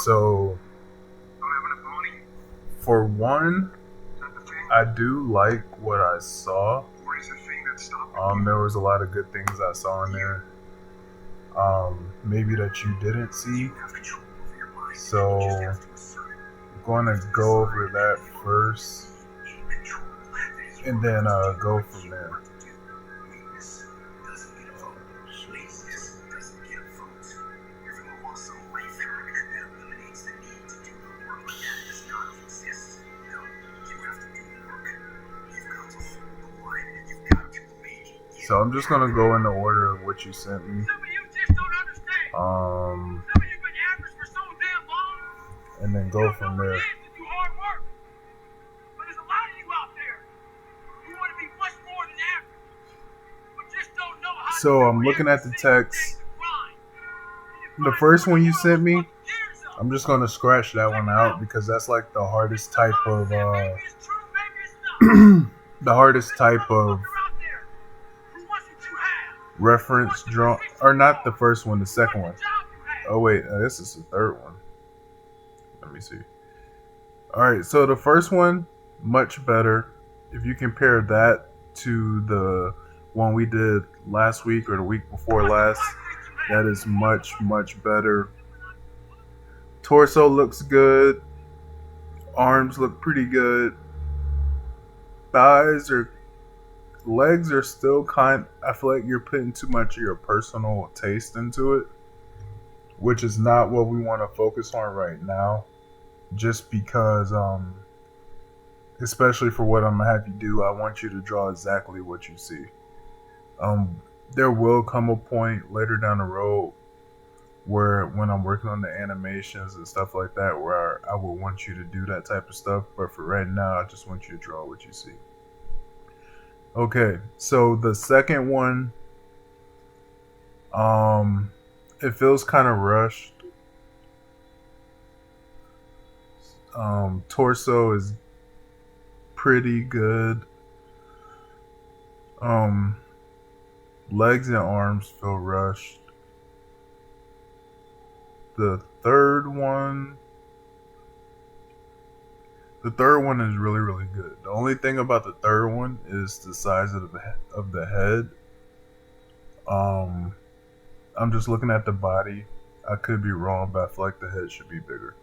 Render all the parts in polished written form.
So for one, I do like what I saw. There was a lot of good things I saw in there. Maybe that you didn't see. So I'm gonna go over that first, and then go from there. So I'm just gonna go in the order of what you sent me. And then go from there. So I'm looking at the text. The first one you sent me, I'm just gonna scratch that one out because that's like the hardest type of the hardest type of reference draw, or not the first one, the second one. Oh wait, this is the third one. Let me see. All right, so the first one, much better. If you compare that to the one we did last week or the week before last, that is much better. Torso looks good. Arms look pretty good. Legs are still I feel like you're putting too much of your personal taste into it, which is not what we want to focus on right now. Just because, especially for what I'm gonna have you do, I want you to draw exactly what you see. There will come a point later down the road where when I'm working on the animations and stuff like that, where I will want you to do that type of stuff. But for right now, I just want you to draw what you see. Okay, so the second one, it feels kind of rushed. Torso is pretty good. Legs and arms feel rushed. The third one is really good. The only thing about the third one is the size of the head. I'm just looking at the body. I could be wrong, but I feel like the head should be bigger.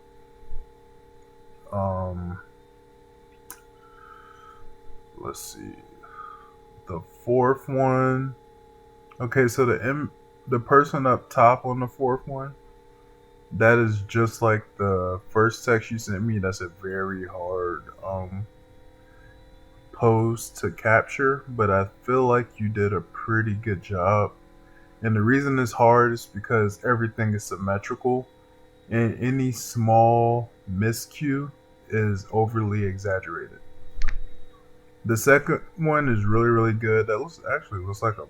Let's see. The fourth one. Okay, so the person up top on the fourth one, that is just like the first text you sent me. That's a very hard pose to capture, but I feel like you did a pretty good job. And the reason it's hard is because everything is symmetrical, and any small miscue is overly exaggerated. The second one is really good. That looks like a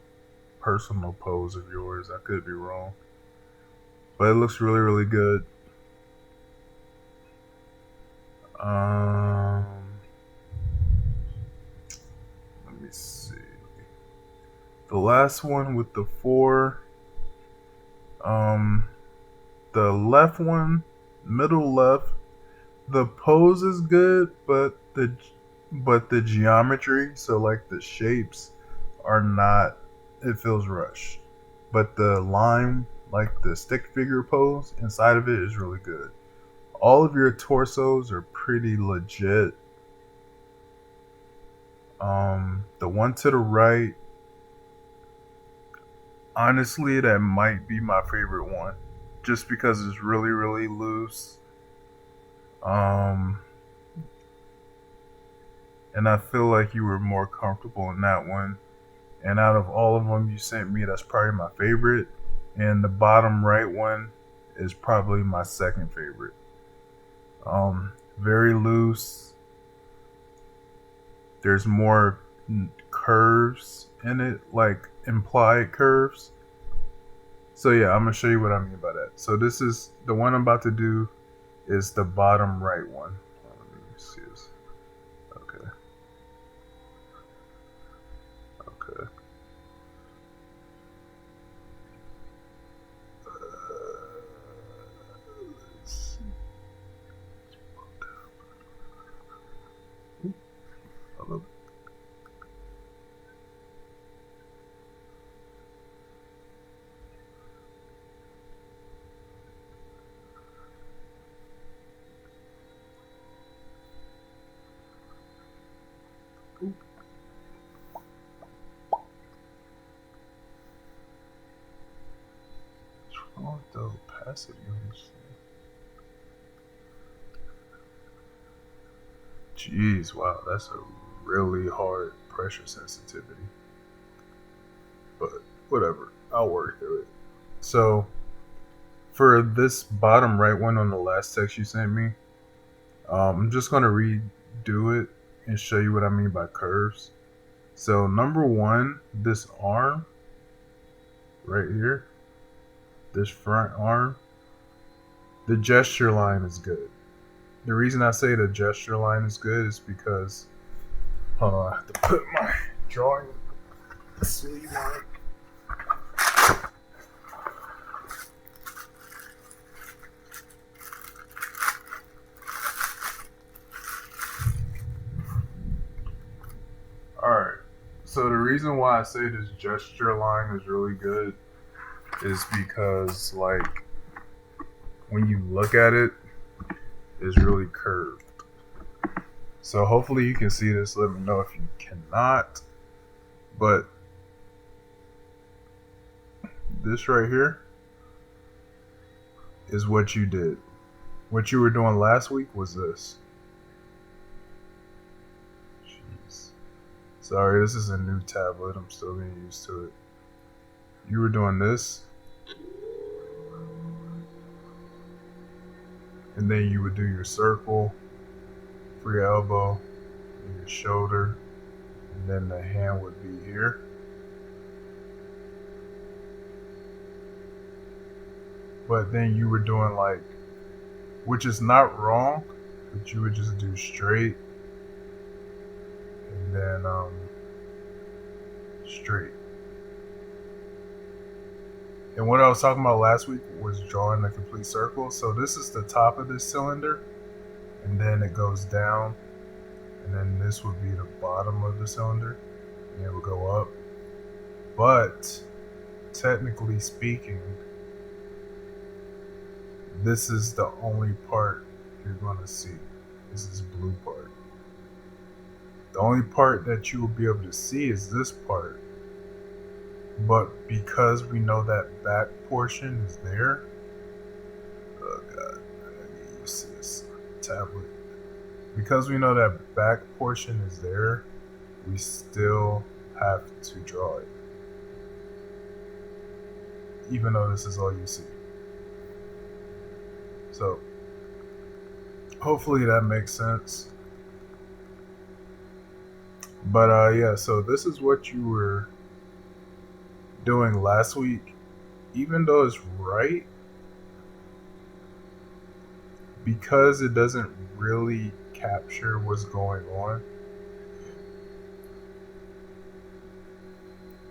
personal pose of yours. I could be wrong, but it looks really good. Let me see. The last one with the four. The left one, middle left. The pose is good, but the geometry, so like the shapes, are not. It feels rushed. But the line, like the stick figure pose inside of it, is really good. All of your torsos are pretty legit. The one to the right, honestly, that might be my favorite one, just because it's really loose. And I feel like you were more comfortable in that one. And out of all of them you sent me, that's probably my favorite. And the bottom right one is probably my second favorite. Very loose. There's more curves in it, like implied curves. So yeah, I'm gonna show you what I mean by that. So this is the one I'm about to do. Is the bottom right one. Let me see this. Okay. Okay. a little bit. What's wrong with the opacity on this thing? Jeez, wow, that's a really hard pressure sensitivity. But whatever, I'll work through it. So for this bottom right one on the last text you sent me, I'm just gonna redo it and show you what I mean by curves. So number one, this arm right here, this front arm, the gesture line is good. The reason I say the gesture line is good is because, hold on, I have to put my drawing sleeve on. Alright, so the reason why I say this gesture line is really good is because, like, when you look at it, it's really curved. So hopefully you can see this. Let me know if you cannot. But this right here is what you did. What you were doing last week was this. Jeez. Sorry, this is a new tablet. I'm still getting used to it. You were doing this. And then you would do your circle for your elbow and your shoulder. And then the hand would be here. But then you were doing like, which is not wrong, but you would just do straight. And then straight. And what I was talking about last week was drawing a complete circle. So this is the top of this cylinder, and then it goes down, and then this would be the bottom of the cylinder, and it would go up. But technically speaking, this is the only part you're going to see. This is blue part. The only part that you will be able to see is this part. But because we know that back portion is there, oh god, I gotta get used to this tablet. Because we know that back portion is there, we still have to draw it. Even though this is all you see. So, hopefully that makes sense. But yeah, so this is what you were doing last week. Even though it's right, because it doesn't really capture what's going on,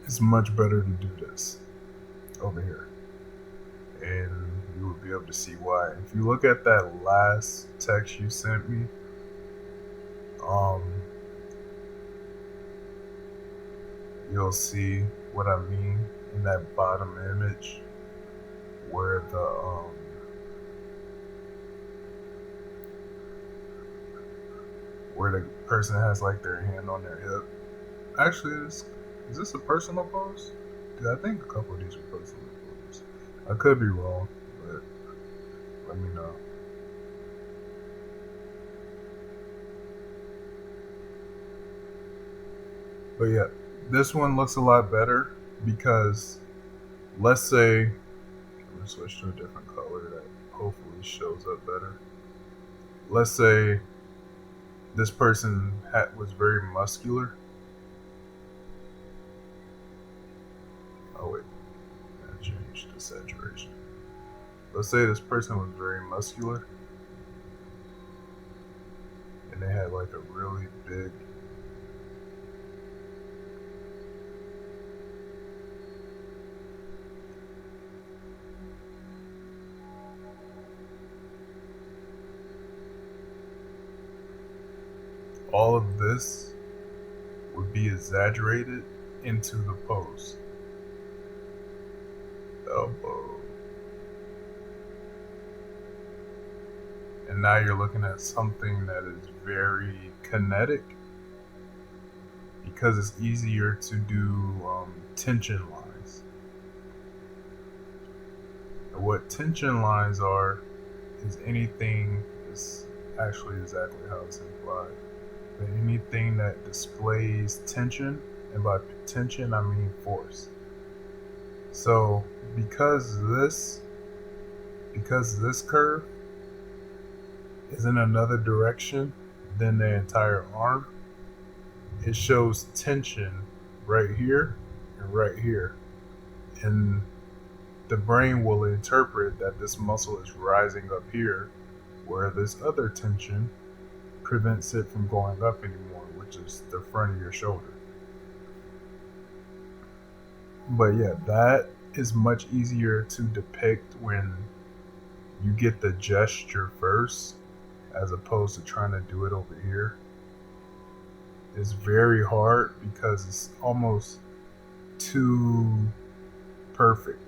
it's much better to do this over here. And you will be able to see why. If you look at that last text you sent me, you'll see what I mean in that bottom image where the person has like their hand on their hip. Actually, is this a personal pose? Because I think a couple of these are personal poses. I could be wrong, but let me know. But yeah, this one looks a lot better because, let's say, I'm gonna switch to a different color that hopefully shows up better. Let's say this person was very muscular. Oh wait, I changed the saturation. Let's say this person was very muscular and they had like a really big all of this would be exaggerated into the pose. Elbow. And now you're looking at something that is very kinetic because it's easier to do tension lines. And what tension lines are is anything, is actually exactly how it's implied, but anything that displays tension, and by tension I mean force. So because this curve is in another direction than the entire arm, it shows tension right here and right here. And the brain will interpret that this muscle is rising up here, where this other tension prevents it from going up anymore, which is the front of your shoulder. But yeah, that is much easier to depict when you get the gesture first, as opposed to trying to do it over here. It's very hard because it's almost too perfect.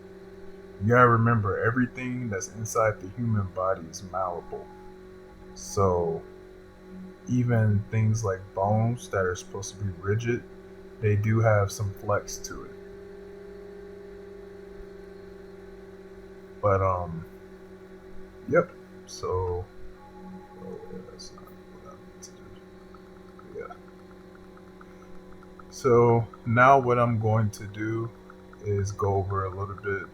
You gotta remember, everything that's inside the human body is malleable. So even things like bones that are supposed to be rigid, they do have some flex to it. But yep. So that's not what I meant to do. Yeah. So now what I'm going to do is go over a little bit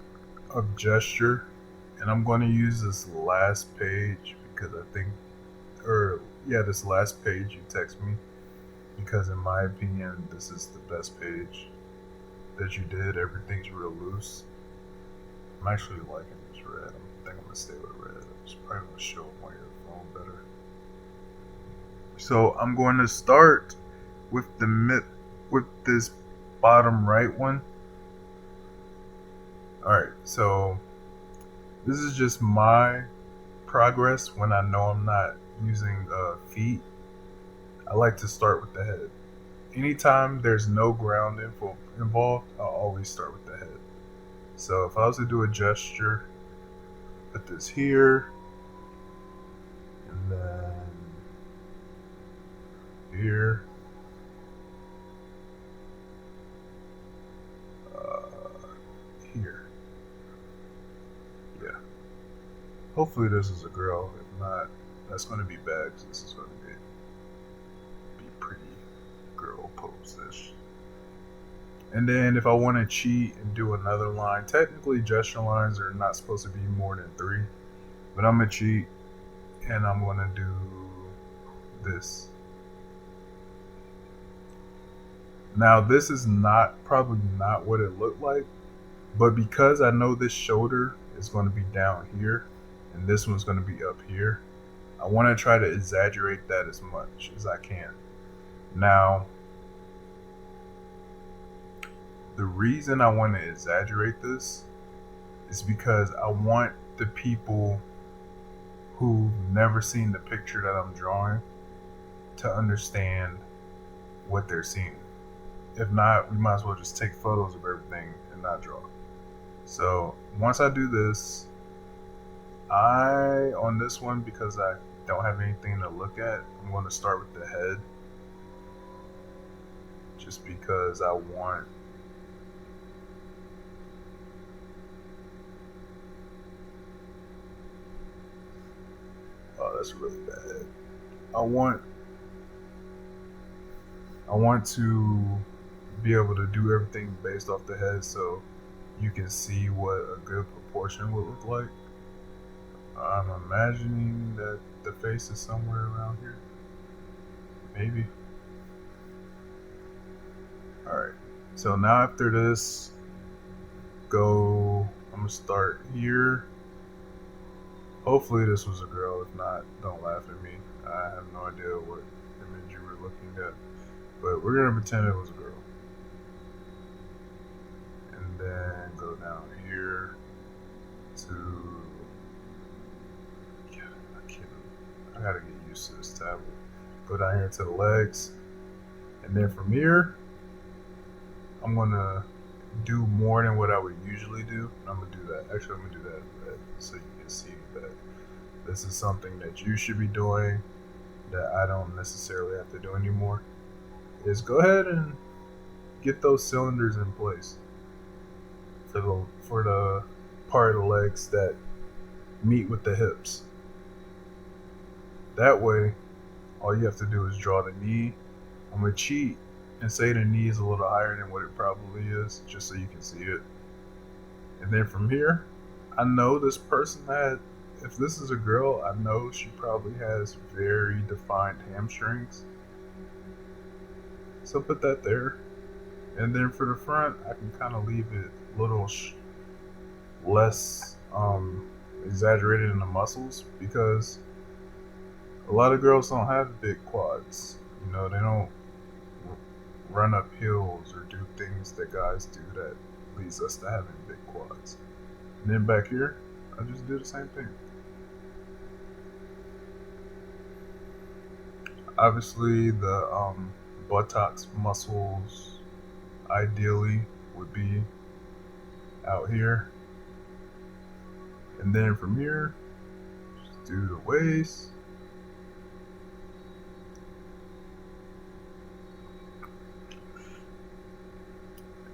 of gesture, and I'm going to use this last page because I think, or yeah, this last page you text me, because in my opinion this is the best page that you did. Everything's real loose. I'm actually liking this red. I think I'm gonna stay with red. It's probably gonna show my phone better. So I'm going to start with with this bottom right one. All right. So this is just my progress when I know I'm not using feet. I like to start with the head. Anytime there's no ground info involved, I'll always start with the head. So if I was to do a gesture, put this here, and then here, here. Yeah. Hopefully this is a girl. If not, that's going to be bad because this is going to be pretty girl pose-ish. And then if I want to cheat and do another line, technically gesture lines are not supposed to be more than 3, but I'm going to cheat and I'm going to do this. Now this is probably not what it looked like, but because I know this shoulder is going to be down here and this one's going to be up here, I want to try to exaggerate that as much as I can. Now, the reason I want to exaggerate this is because I want the people who've never seen the picture that I'm drawing to understand what they're seeing. If not, we might as well just take photos of everything and not draw. So once I do this, on this one, because I don't have anything to look at, I'm going to start with the head, just because I want that's really bad. I want to be able to do everything based off the head, so you can see what a good proportion would look like. I'm imagining that the face is somewhere around here. Maybe. Alright. So now after this, I'm gonna start here. Hopefully this was a girl. If not, don't laugh at me. I have no idea what image you were looking at. But we're gonna pretend it was a girl. And then go down here to I gotta get used to this tablet. Go down here to the legs, and And then from here, I'm gonna do more than what I would usually do. And I'm gonna do that. Actually, I'm gonna do that so you can see that this is something that you should be doing that I don't necessarily have to do anymore. Is go ahead and get those cylinders in place for the part of the legs that meet with the hips. That way, all you have to do is draw the knee. I'm gonna cheat and say the knee is a little higher than what it probably is, just so you can see it. And then from here, I know this person had, if this is a girl, I know she probably has very defined hamstrings. So put that there. And then for the front, I can kind of leave it a little less exaggerated in the muscles because a lot of girls don't have big quads. You know, they don't run up hills or do things that guys do that leads us to having big quads. And then back here, I just do the same thing. Obviously, the buttocks muscles ideally would be out here. And then from here, just do the waist.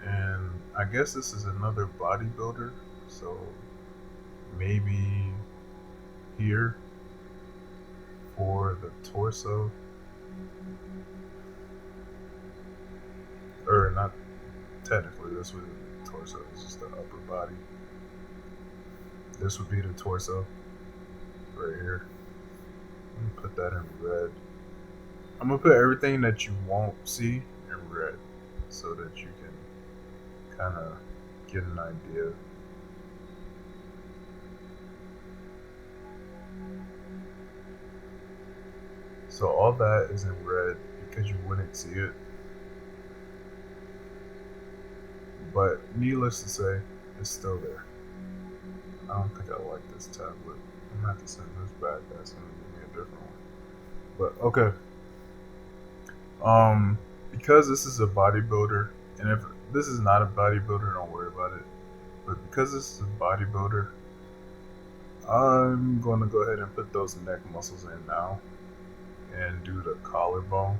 And I guess this is another bodybuilder, so maybe here for the torso, or not technically, this would be the torso, this is the upper body. This would be the torso right here. Let me put that in red. I'm gonna put everything that you won't see in red so that you can kind of get an idea. So all that is in red because you wouldn't see it. But needless to say, it's still there. I don't think I like this tablet. I'm gonna have to send this back. That's gonna give me a different one. But okay. Because this is a bodybuilder, and if this is not a bodybuilder, don't worry about it. But because this is a bodybuilder, I'm gonna go ahead and put those neck muscles in now and do the collarbone.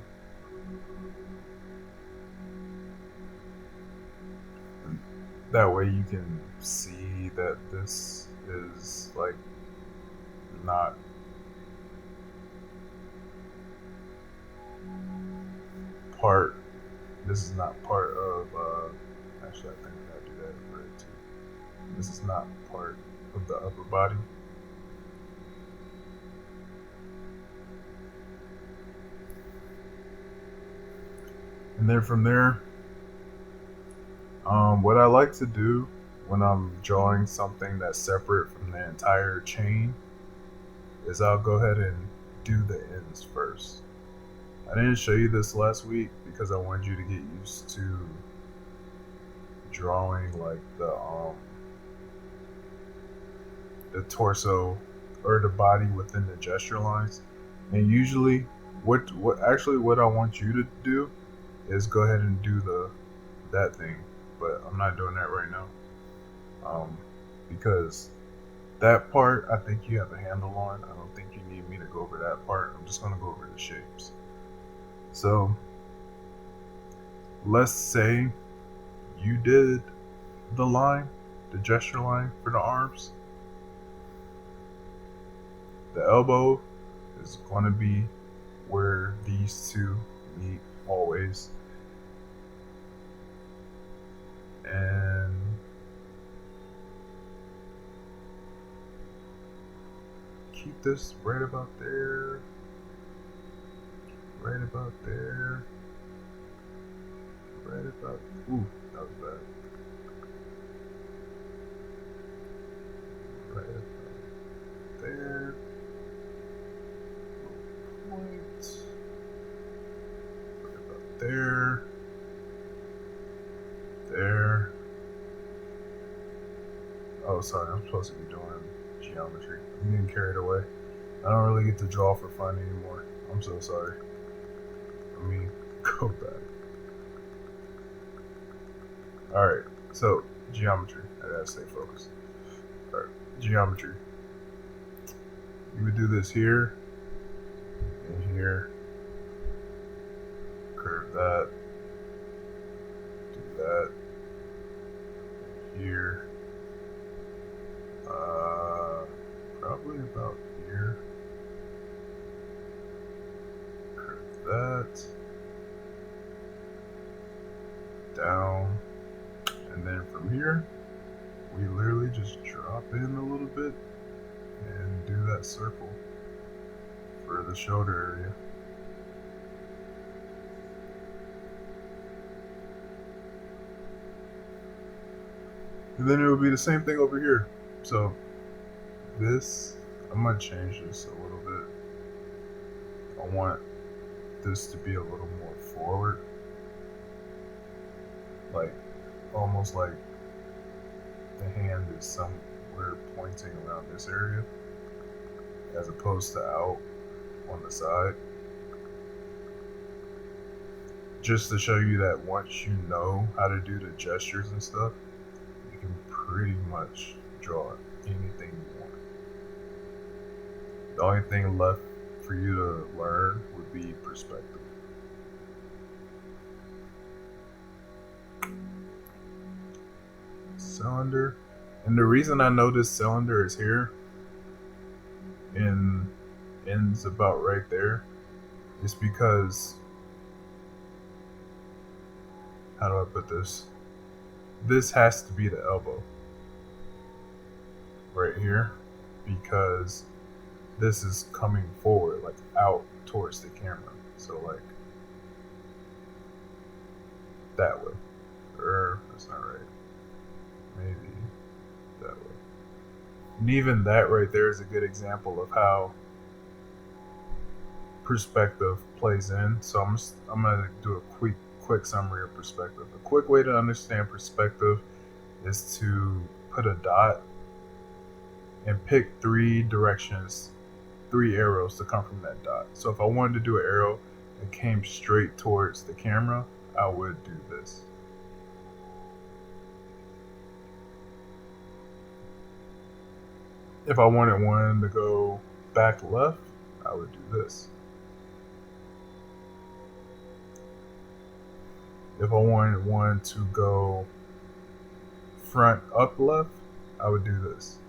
That way you can see that this is like not part. This is not part of. Actually, I think I gotta do that in red too. This is not part of the upper body. And then from there, what I like to do when I'm drawing something that's separate from the entire chain is I'll go ahead and do the ends first. I didn't show you this last week because I wanted you to get used to drawing like the torso or the body within the gesture lines. And usually what I want you to do is go ahead and do that thing. But I'm not doing that right now. Because that part I think you have a handle on. I don't think you need me to go over that part. I'm just gonna go over the shapes. So let's say you did the line, the gesture line for the arms. The elbow is going to be where these two meet always. And keep this right about there. Right about there. Right about. Ooh, that was bad. Right about there. Point. Right about there. There. Oh, sorry, I'm supposed to be doing geometry. I'm getting carried away. I don't really get to draw for fun anymore. I'm so sorry. Let me go back. Alright, so geometry. I gotta stay focused. Alright, geometry. You would do this here and here. Curve that. Do that. Here. Probably about here. Curve that. Down. And then from here, we literally just drop in a little bit and do that circle for the shoulder area. And then it would be the same thing over here. So this, I'm gonna change this a little bit. I want this to be a little more forward. Like, almost like the hand is somewhere pointing around this area, as opposed to out on the side. Just to show you that once you know how to do the gestures and stuff, you can pretty much draw anything you want. The only thing left for you to learn would be perspective. Cylinder. And the reason I know this cylinder is here and ends about right there is because, how do I put this? This has to be the elbow right here, because this is coming forward, like out towards the camera. So like that way. Or that's not right. Maybe that way. And even that right there is a good example of how perspective plays in. So I'm gonna do a quick summary of perspective. A quick way to understand perspective is to put a dot and pick 3 directions, 3 arrows to come from that dot. So if I wanted to do an arrow that came straight towards the camera, I would do this. If I wanted one to go back left, I would do this. If I wanted one to go front up left, I would do this.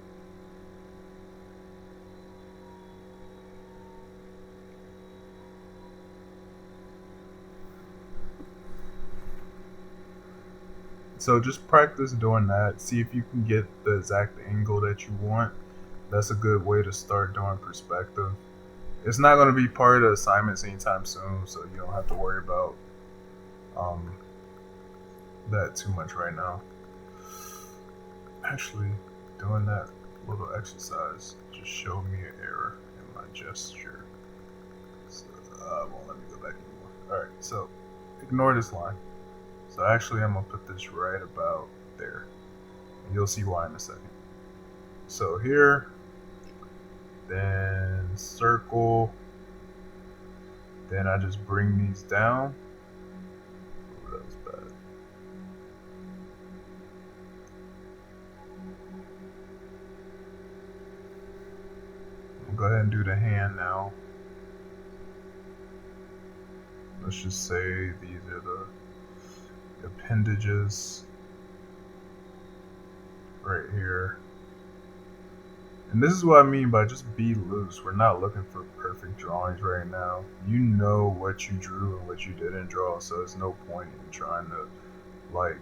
So just practice doing that. See if you can get the exact angle that you want. That's a good way to start doing perspective. It's not going to be part of the assignments anytime soon, so you don't have to worry about that too much right now. Actually, doing that little exercise just showed me an error in my gesture. So, won't let me go back anymore. Alright, so ignore this line. So actually, I'm going to put this right about there. And you'll see why in a second. So here, then circle, then I just bring these down. Ooh, that was bad. I'll go ahead and do the hand now. Let's just say these are the appendages right here. And this is what I mean by just be loose. We're not looking for perfect drawings right now. You know what you drew and what you didn't draw, so there's no point in trying to like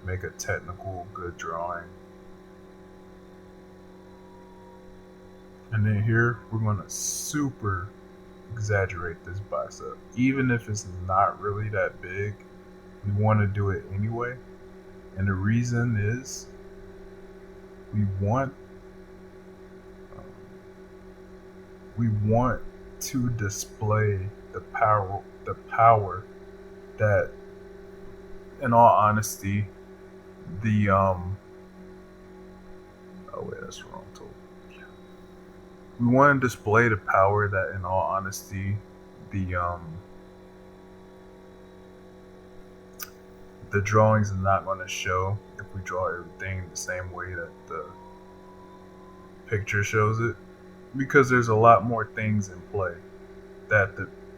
make a technical good drawing. And then here we're gonna super exaggerate this bicep. Even if it's not really that big, we want to do it anyway. And the reason is we want to display the power that, in all honesty, the oh wait, that's wrong tool. We want to display the power that, in all the drawings are not going to show if we draw everything the same way that the picture shows it, because there's a lot more things in play that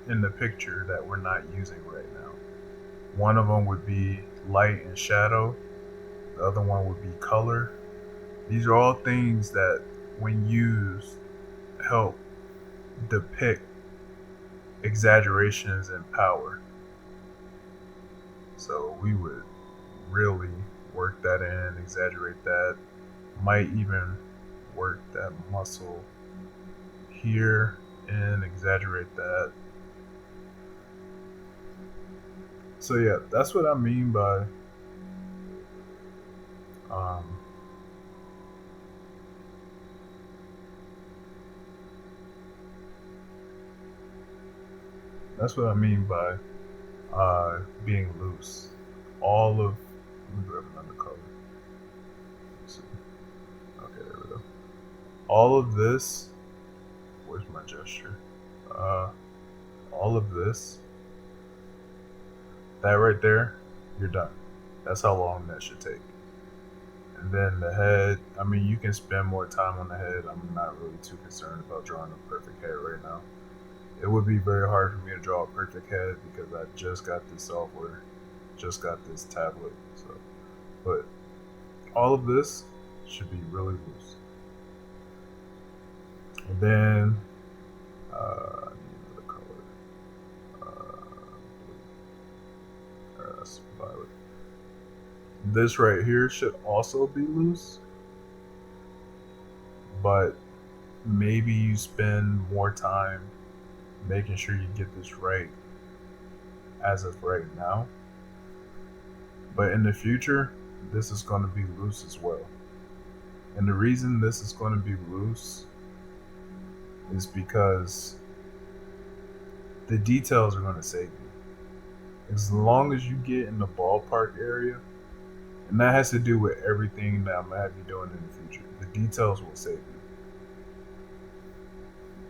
in the picture that we're not using right now. One of them would be light and shadow. The other one would be color. These are all things that, when used, help depict exaggerations and power. So we would really work that in, exaggerate that, might even work that muscle here and exaggerate that. So yeah, that's what I mean by that's what I mean by being loose. All of, let me grab another color. Let's see. Okay, there we go. All of this, where's my gesture? All of this, that right there, you're done. That's how long that should take. And then the head, I mean, you can spend more time on the head. I'm not really too concerned about drawing a perfect head right now. It would be very hard for me to draw a perfect head because I just got this software, just got this tablet. So, but all of this should be really loose. And then I need another color. That's violet. This right here should also be loose, but maybe you spend more time making sure you get this right as of right now. But in the future, this is going to be loose as well. And the reason this is going to be loose is because the details are going to save you. As long as you get in the ballpark area, and that has to do with everything that I'm going to have you doing in the future, the details will save you.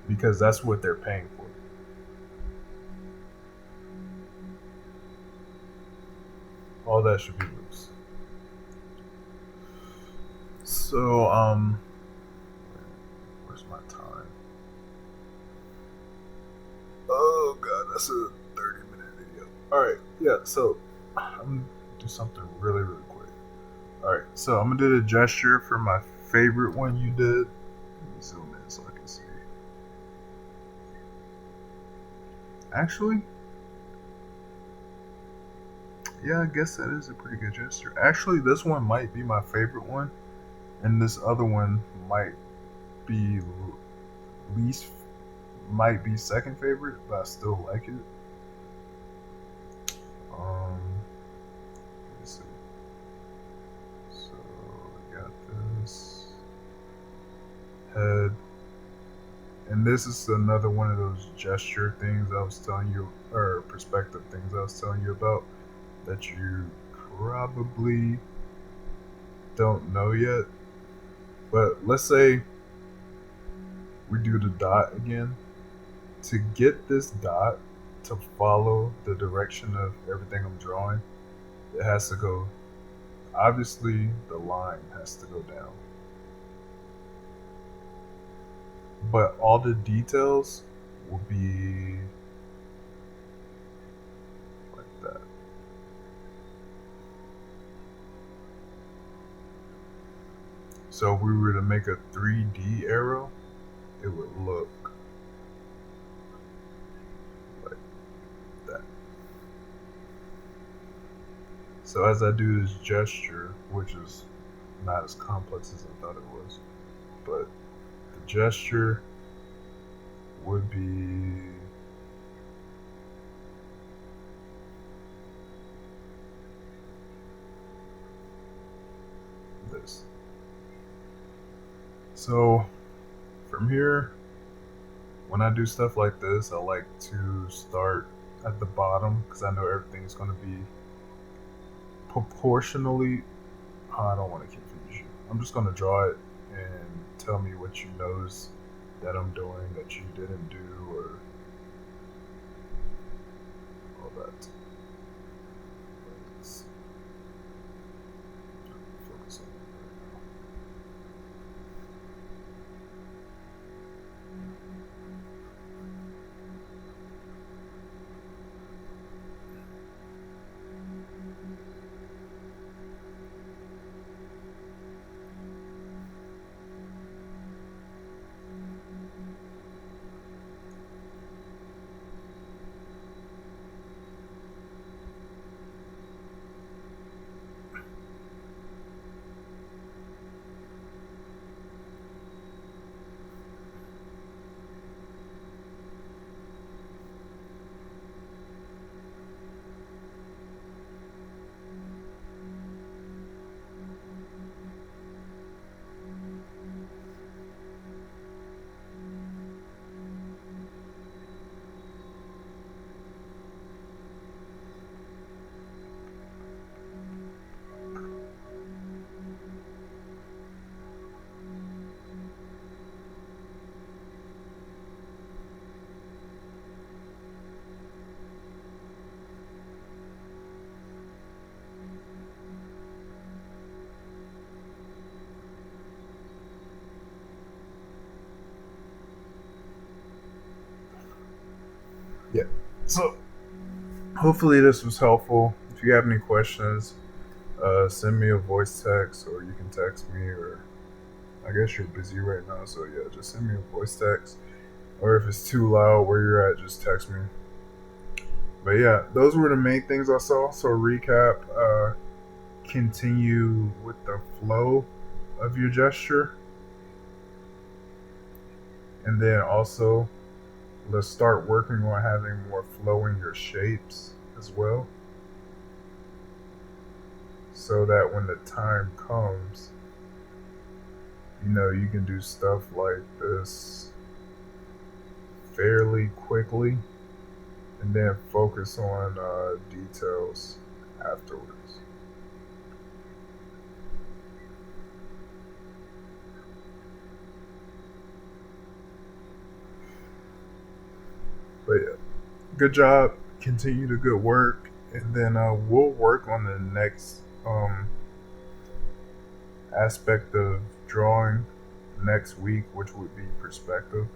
Because that's what they're paying for. All that should be loose. So, where's my time? Oh god, that's a 30-minute video. Alright, yeah, so I'm gonna do something really, really quick. Alright, so I'm gonna do the gesture for my favorite one you did. Let me zoom in so I can see. Actually, yeah, I guess that is a pretty good gesture. Actually, this one might be my favorite one, and this other one might be second favorite, but I still like it. Let me see. So I got this head, and this is another one of those gesture things I was telling you, or perspective things I was telling you about, that you probably don't know yet. But let's say we do the dot again. To get this dot to follow the direction of everything I'm drawing, it has to go, obviously the line has to go down. But all the details will be like that. So if we were to make a 3D arrow, it would look like that. So as I do this gesture, which is not as complex as I thought it was, but the gesture would be this. So from here, when I do stuff like this, I like to start at the bottom because I know everything's going to be proportionally. I don't want to confuse you. I'm just going to draw it and tell me what you notice that I'm doing that you didn't do, or all that. Yeah. So hopefully this was helpful. If you have any questions, send me a voice text or you can text me, or I guess you're busy right now, so yeah, just send me a voice text. Or if it's too loud where you're at, just text me. But yeah, those were the main things I saw. So recap, continue with the flow of your gesture, and then also let's start working on having more flow in your shapes as well, so that when the time comes, you can do stuff like this fairly quickly and then focus on details afterwards. But yeah, good job. Continue the good work, and then we'll work on the next aspect of drawing next week, which would be perspective.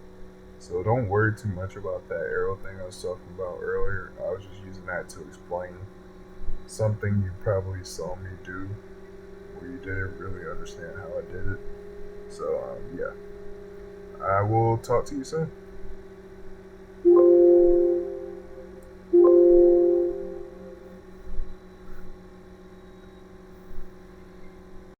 So don't worry too much about that arrow thing I was talking about earlier. I was just using that to explain something you probably saw me do where you didn't really understand how I did it. So yeah, I will talk to you soon.